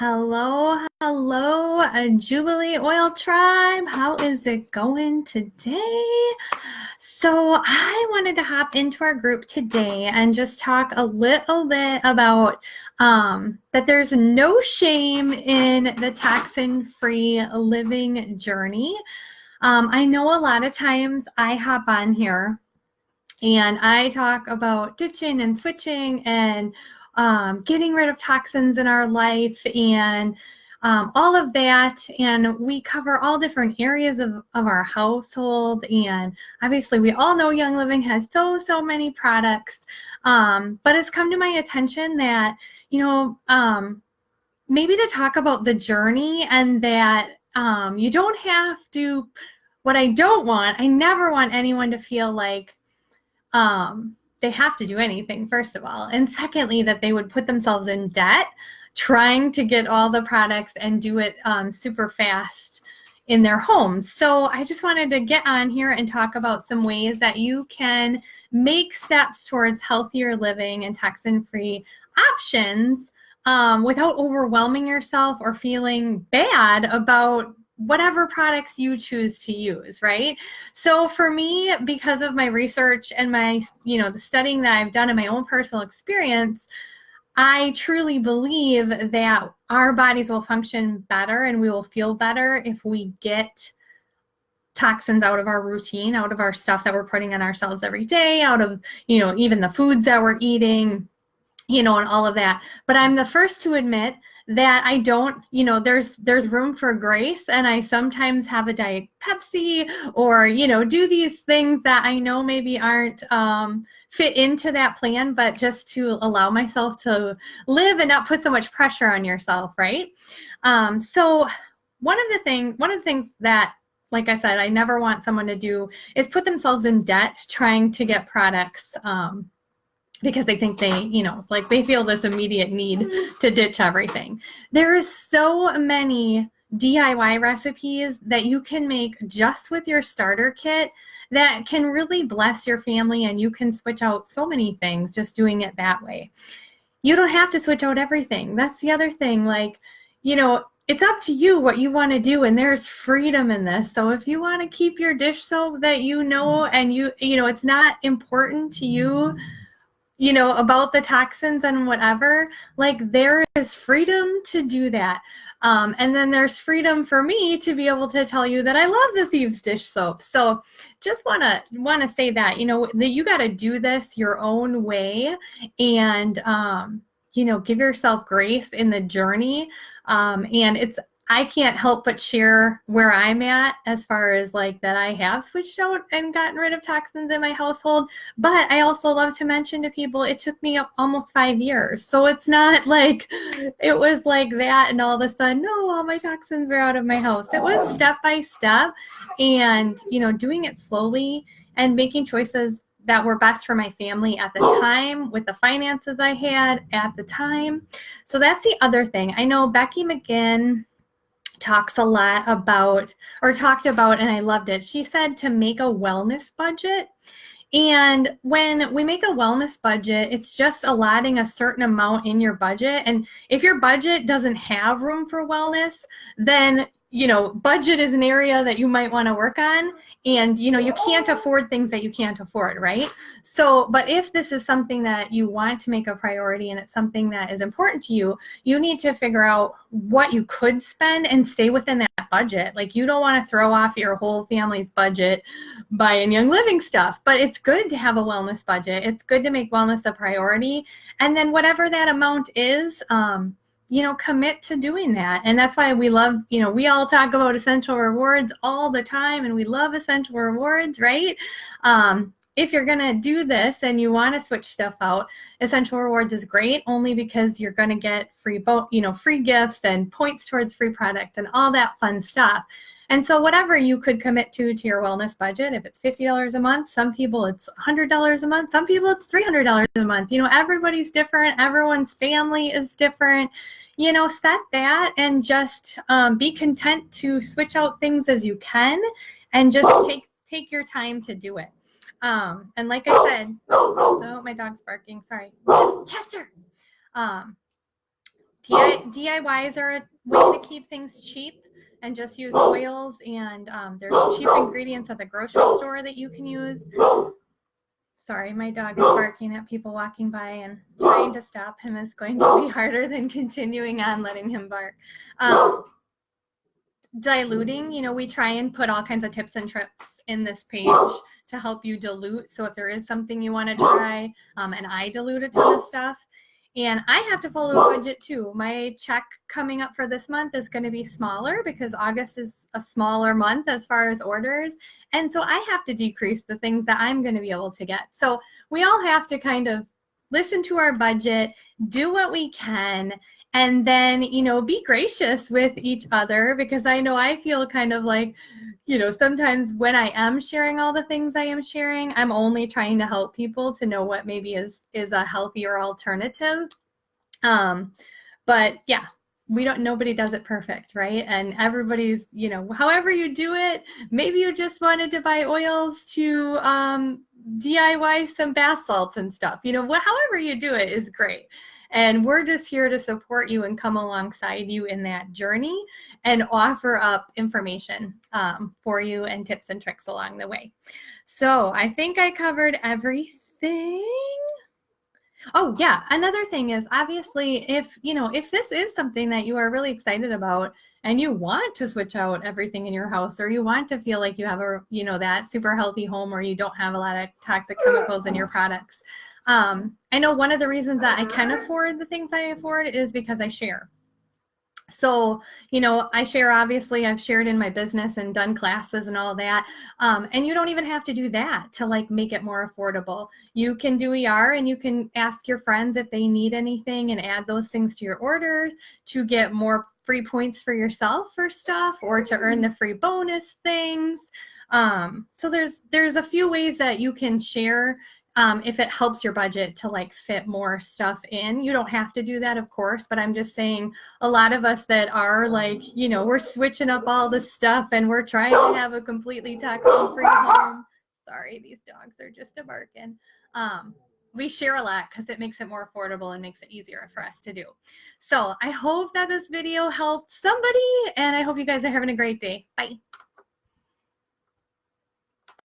Hello, Jubilee Oil Tribe. How is it going today? So I wanted to hop into our group today and just talk a little bit about that there's no shame in the toxin-free living journey. I know a lot of times I hop on here and I talk about ditching and switching and getting rid of toxins in our life and all of that. And we cover all different areas of our household. And obviously, we all know Young Living has so many products. But it's come to my attention that, maybe to talk about the journey and that you don't have to, what I don't want, I never want anyone to feel like, they have to do anything, first of all. And secondly, that they would put themselves in debt trying to get all the products and do it super fast in their homes. So I just wanted to get on here and talk about some ways that you can make steps towards healthier living and toxin-free options without overwhelming yourself or feeling bad about whatever products you choose to use, right? So for me, because of my research and my, the studying that I've done in my own personal experience, I truly believe that our bodies will function better and we will feel better if we get toxins out of our routine, out of our stuff that we're putting on ourselves every day, out of, even the foods that we're eating, and all of that. But I'm the first to admit that I don't, there's room for grace, and I sometimes have a Diet Pepsi or, do these things that I know maybe aren't fit into that plan, but just to allow myself to live and not put so much pressure on yourself, right? So one of the things that, like I said, I never want someone to do is put themselves in debt trying to get products because they think they feel this immediate need to ditch everything. There's so many DIY recipes that you can make just with your starter kit that can really bless your family, and you can switch out so many things just doing it that way. You don't have to switch out everything. That's the other thing. It's up to you what you want to do, and there's freedom in this. So if you want to keep your dish soap that and it's not important to you, about the toxins and whatever, there is freedom to do that. And then there's freedom for me to be able to tell you that I love the Thieves dish soap. So just want to say that, that you got to do this your own way and, give yourself grace in the journey. And I can't help but share where I'm at as far as that I have switched out and gotten rid of toxins in my household. But I also love to mention to people, it took me almost 5 years. So it's not like it was like that and all of a sudden, no, all my toxins were out of my house. It was step by step and, doing it slowly and making choices that were best for my family at the time with the finances I had at the time. So that's the other thing. I know Becky McGinn talked about, and I loved it. She said to make a wellness budget. And when we make a wellness budget, it's just allotting a certain amount in your budget. And if your budget doesn't have room for wellness, then budget is an area that you might want to work on. And, you can't afford things that you can't afford, right? So, but if this is something that you want to make a priority and it's something that is important to you, you need to figure out what you could spend and stay within that budget. You don't want to throw off your whole family's budget buying Young Living stuff, but it's good to have a wellness budget. It's good to make wellness a priority. And then whatever that amount is, commit to doing that. And that's why we love, we all talk about essential rewards all the time, and we love essential rewards, right? If you're going to do this and you want to switch stuff out, essential rewards is great only because you're going to get free gifts and points towards free product and all that fun stuff. And so whatever you could commit to your wellness budget, if it's $50 a month, some people it's $100 a month, some people it's $300 a month. Everybody's different. Everyone's family is different. Set that and just be content to switch out things as you can and just take your time to do it. And like I said, so my dog's barking, sorry. Chester. DIYs are a way to keep things cheap and just use oils, and there's cheap ingredients at the grocery store that you can use. Sorry, my dog is barking at people walking by, and trying to stop him is going to be harder than continuing on letting him bark. Diluting, we try and put all kinds of tips and tricks in this page to help you dilute. So if there is something you want to try, and I dilute a ton of stuff. And I have to follow a budget too. My check coming up for this month is going to be smaller because August is a smaller month as far as orders. And so I have to decrease the things that I'm going to be able to get. So we all have to kind of listen to our budget, do what we can, and then, be gracious with each other, because I know I feel kind of like, sometimes when I am sharing all the things I am sharing, I'm only trying to help people to know what maybe is a healthier alternative. But yeah, nobody does it perfect, right? And everybody's, however you do it, maybe you just wanted to buy oils to DIY some bath salts and stuff, however you do it is great. And we're just here to support you and come alongside you in that journey and offer up information for you and tips and tricks along the way. So I think I covered everything. Oh yeah, another thing is, obviously, if this is something that you are really excited about and you want to switch out everything in your house, or you want to feel like you have that super healthy home where you don't have a lot of toxic chemicals in your products. I know one of the reasons that I can afford the things I afford is because I share. So, I share, obviously, I've shared in my business and done classes and all that. And you don't even have to do that to make it more affordable. You can do ER, and you can ask your friends if they need anything and add those things to your orders to get more free points for yourself for stuff, or to earn the free bonus things. So there's a few ways that you can share. If it helps your budget to fit more stuff in. You don't have to do that, of course, but I'm just saying, a lot of us that are we're switching up all this stuff and we're trying to have a completely toxin-free home. Sorry, these dogs are just a barking. We share a lot because it makes it more affordable and makes it easier for us to do. So I hope that this video helped somebody, and I hope you guys are having a great day. Bye.